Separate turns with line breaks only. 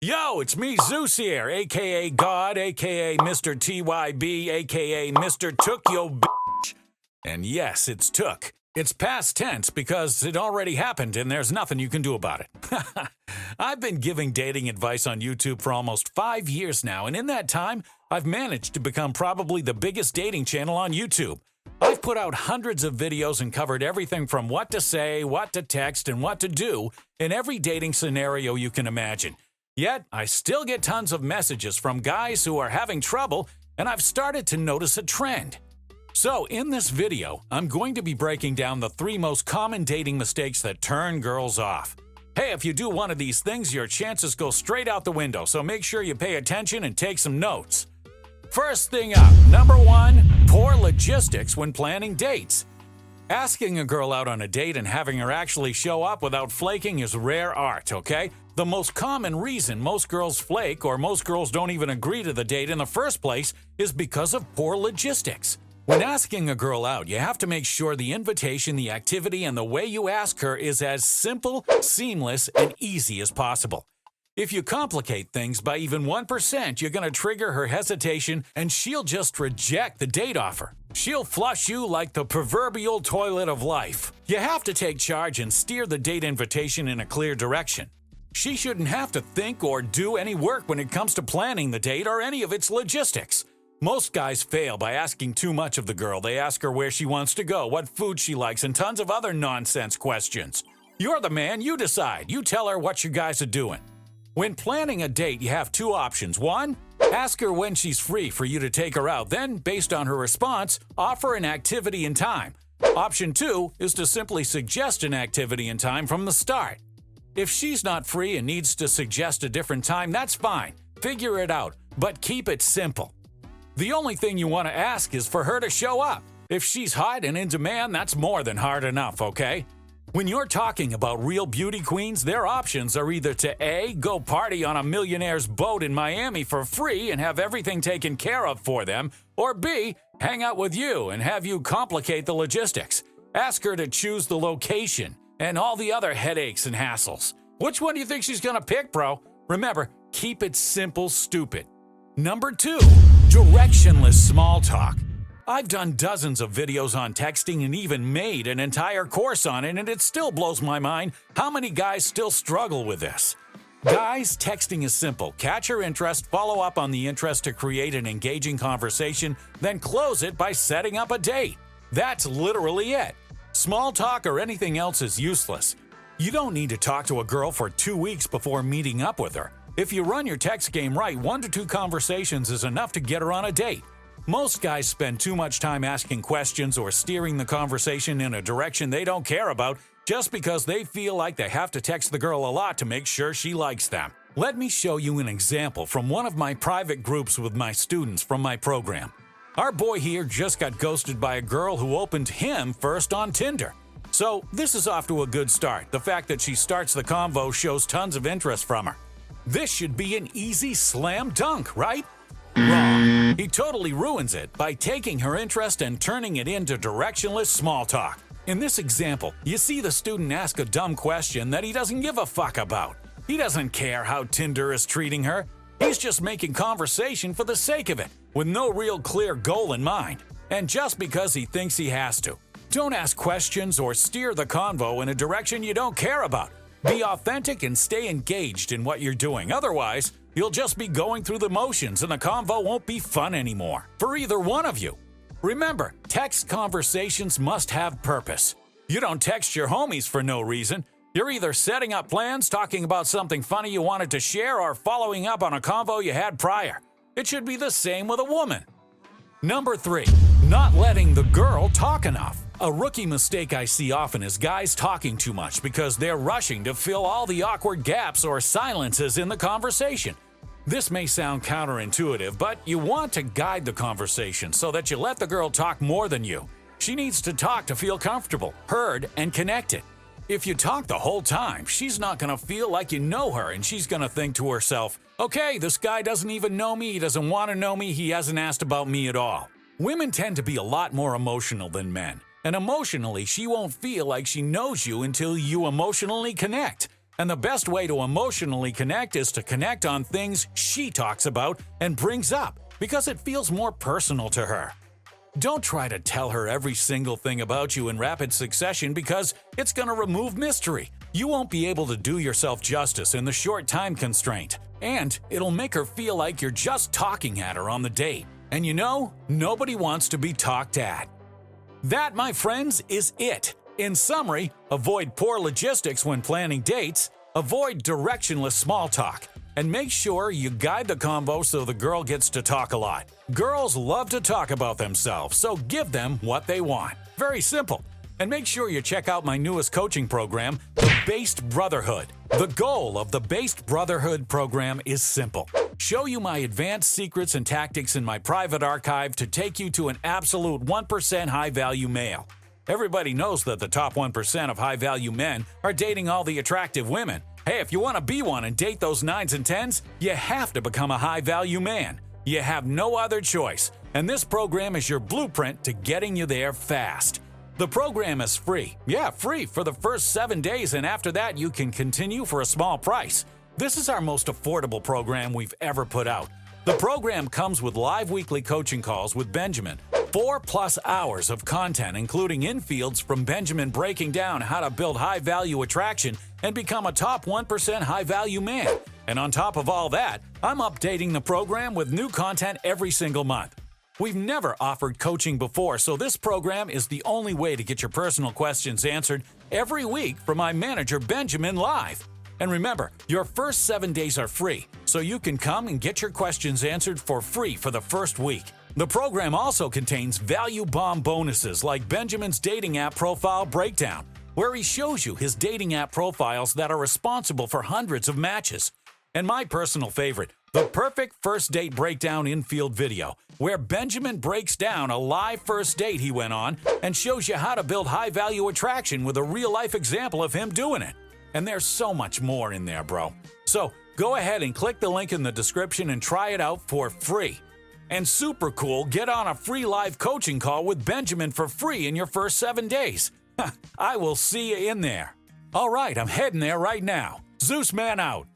Yo, it's me, Zeus here, aka God, aka Mr. TYB, aka Mr. Took Yo Bitch. And yes, it's took. It's past tense because it already happened and there's nothing you can do about it. I've been giving dating advice on YouTube for almost 5 years now, and in that time, I've managed to become probably the biggest dating channel on YouTube. I've put out hundreds of videos and covered everything from what to say, what to text, and what to do in every dating scenario you can imagine. Yet, I still get tons of messages from guys who are having trouble, and I've started to notice a trend. So, in this video, I'm going to be breaking down the 3 most common dating mistakes that turn girls off. Hey, if you do one of these things, your chances go straight out the window, so make sure you pay attention and take some notes. First thing up, number 1, poor logistics when planning dates. Asking a girl out on a date and having her actually show up without flaking is rare art, okay? The most common reason most girls flake or most girls don't even agree to the date in the first place is because of poor logistics. When asking a girl out, you have to make sure the invitation, the activity, and the way you ask her is as simple, seamless, and easy as possible. If you complicate things by even 1%, you're going to trigger her hesitation and she'll just reject the date offer. She'll flush you like the proverbial toilet of life. You have to take charge and steer the date invitation in a clear direction. She shouldn't have to think or do any work when it comes to planning the date or any of its logistics. Most guys fail by asking too much of the girl. They ask her where she wants to go, what food she likes, and tons of other nonsense questions. You're the man, you decide. You tell her what you guys are doing. When planning a date, you have 2 options. 1, ask her when she's free for you to take her out. Then, based on her response, offer an activity and time. Option 2 is to simply suggest an activity and time from the start. If she's not free and needs to suggest a different time, that's fine. Figure it out, but keep it simple. The only thing you want to ask is for her to show up. If she's hot and in demand, that's more than hard enough, okay? When you're talking about real beauty queens, their options are either to A, go party on a millionaire's boat in Miami for free and have everything taken care of for them, or B, hang out with you and have you complicate the logistics. Ask her to choose the location and all the other headaches and hassles. Which one do you think she's gonna pick, bro? Remember, keep it simple, stupid. Number 2, directionless small talk. I've done dozens of videos on texting and even made an entire course on it, and it still blows my mind how many guys still struggle with this. Guys, texting is simple. Catch her interest, follow up on the interest to create an engaging conversation, then close it by setting up a date. That's literally it. Small talk or anything else is useless. You don't need to talk to a girl for 2 weeks before meeting up with her. If you run your text game right, 1 to 2 conversations is enough to get her on a date. Most guys spend too much time asking questions or steering the conversation in a direction they don't care about just because they feel like they have to text the girl a lot to make sure she likes them. Let me show you an example from one of my private groups with my students from my program. Our boy here just got ghosted by a girl who opened him first on Tinder. So this is off to a good start. The fact that she starts the convo shows tons of interest from her. This should be an easy slam dunk, right? Wrong. He totally ruins it by taking her interest and turning it into directionless small talk. In this example, you see the student ask a dumb question that he doesn't give a fuck about. He doesn't care how Tinder is treating her. He's just making conversation for the sake of it, with no real clear goal in mind, and just because he thinks he has to. Don't ask questions or steer the convo in a direction you don't care about. Be authentic and stay engaged in what you're doing. Otherwise, you'll just be going through the motions and the convo won't be fun anymore for either one of you. Remember, text conversations must have purpose. You don't text your homies for no reason. You're either setting up plans, talking about something funny you wanted to share, or following up on a convo you had prior. It should be the same with a woman. Number 3, not letting the girl talk enough. A rookie mistake I see often is guys talking too much because they're rushing to fill all the awkward gaps or silences in the conversation. This may sound counterintuitive, but you want to guide the conversation so that you let the girl talk more than you. She needs to talk to feel comfortable, heard, and connected. If you talk the whole time, she's not going to feel like you know her, and she's going to think to herself, okay, this guy doesn't even know me, he doesn't want to know me, he hasn't asked about me at all. Women tend to be a lot more emotional than men. And emotionally, she won't feel like she knows you until you emotionally connect. And the best way to emotionally connect is to connect on things she talks about and brings up, because it feels more personal to her. Don't try to tell her every single thing about you in rapid succession, because it's going to remove mystery. You won't be able to do yourself justice in the short time constraint, and it'll make her feel like you're just talking at her on the date. And you know, nobody wants to be talked at. That, my friends, is it. In summary, avoid poor logistics when planning dates, avoid directionless small talk, and make sure you guide the convo so the girl gets to talk a lot. Girls love to talk about themselves, so give them what they want. Very simple. And make sure you check out my newest coaching program, The Based Brotherhood. The goal of the Based Brotherhood program is simple. Show you my advanced secrets and tactics in my private archive to take you to an absolute 1% high-value male. Everybody knows that the top 1% of high-value men are dating all the attractive women. Hey, if you want to be one and date those 9s and 10s, you have to become a high-value man. You have no other choice, and this program is your blueprint to getting you there fast. The program is free. Yeah, free for the first 7 days, and after that you can continue for a small price. This is our most affordable program we've ever put out. The program comes with live weekly coaching calls with Benjamin, 4+ hours of content including infields from Benjamin breaking down how to build high-value attraction and become a top 1% high-value man. And on top of all that, I'm updating the program with new content every single month. We've never offered coaching before, so this program is the only way to get your personal questions answered every week from my manager Benjamin live. And remember, your first 7 days are free, so you can come and get your questions answered for free for the first week. The program also contains value bomb bonuses like Benjamin's dating app profile breakdown, where he shows you his dating app profiles that are responsible for hundreds of matches. And my personal favorite, the perfect first date breakdown infield video, where Benjamin breaks down a live first date he went on and shows you how to build high-value attraction with a real-life example of him doing it. And there's so much more in there, bro. So go ahead and click the link in the description and try it out for free. And super cool, get on a free live coaching call with Benjamin for free in your first 7 days. I will see you in there. All right, I'm heading there right now. Zeus Man out.